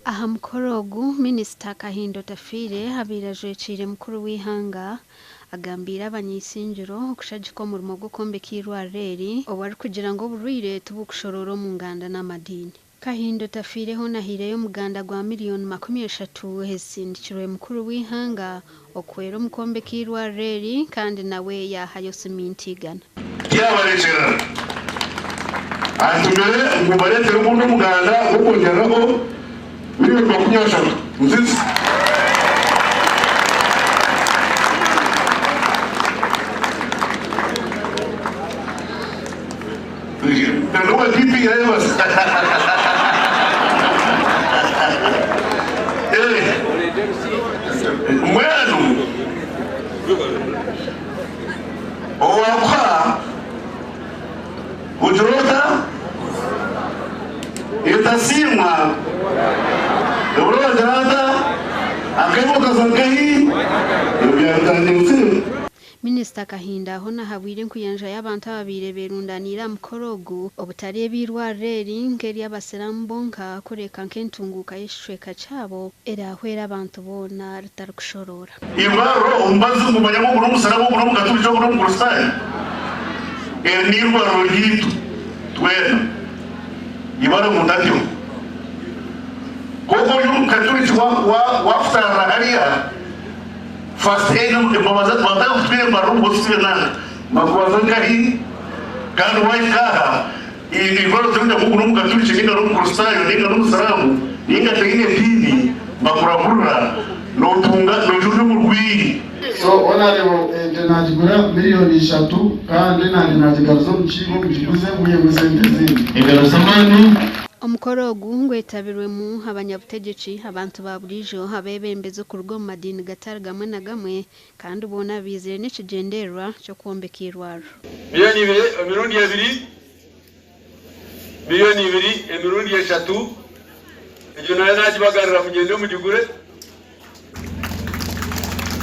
aha mukorogu Minisita Kahindo Tafire habiraje cire mukuru w'ihanga agambira abanyisingiro okushagiko murimo gukombeka eirwariro obari kugira ngo burwire tubukushororo mu nganda n'amadini. Kahindo Tafire ho nahireyo muganda gwa Miriyooni 30 hesindikirwe mukuru w'ihanga okwera mukombeka eirwariro kandi nawe yahayo siminti igana. Yabarekera atumere ngubarete rukundo muganda ukongeraho Miliyoni 30 nziza. Pero no kipi ya bas. Mwenu. Owa ujurota itasimwa Minisita Kahinda ho nahabwire nkuyanja y'abantu ababire berundanira mukorogu obutari eirwariro ngeri abasiramu bonka kureka nkentunguka yishweka cyabo era hwera abantu bona rutari kushorora. Ibaro umbazo mu banyamuguru umusarabo mu gaturi cyo mu kurusai. Nirwaro yitu twena. Ibaro mundatyo. Koko y'umukaturi wafutara hariya fast aid mbabaza twataka baru bosibena makwaza ngari kandi wayikaha ibaro tunda muguru mukaturi chinga no kursayo ninga no saramu ninga tegine dini bakurabura no tunga no juju murwi. So honorable najigura Miriyooni 3 kandi najigaruzo mukigo mugiguze muye musentezi ingaro samani. Omukorogu ngwetabirwe mu abanyabutegetsi abantu baburijo habebembezo ku rugo mu madini gatari gamwe na gamwe kandi ubona bizeye n'ikigenderwa cyo kwombeka eirwariro. Miliyoni 2 Miliyoni 3 ibyo najibagarira mugende mugigure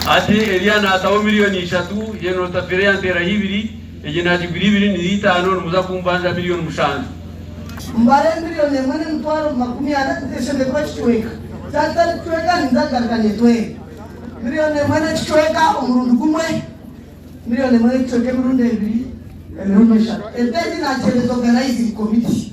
ati Eliana atawo Miliyoni 3 yeno Tafire yantera 2 ije najigura 2 ni 5 muza kumbanja Miliyoni 5 mbare Miriyooni mwene mtwaro 40 teshende kwa chichweka tata chichweka nzagaraganye twe Miriyooni mwene chichweka omurundu gumwe Miriyooni mwene chichweka murundu 2 Miliyoni 3 eteji na chelezo organizing committee.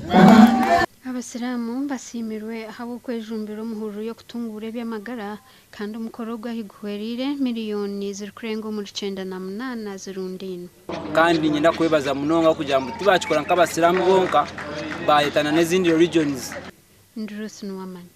Abasiramu basimirwe habo kwejumbiro muhuru yo kutungura by'amagara kandi umukorogo ahiguherire Miliyoni 998 zirundainwe. Kandi nyenda kwebaza munonga kugira ngo tubachikora nk'abasiramu bonka bayetana n'izindi regions. Ndurusunu wamani.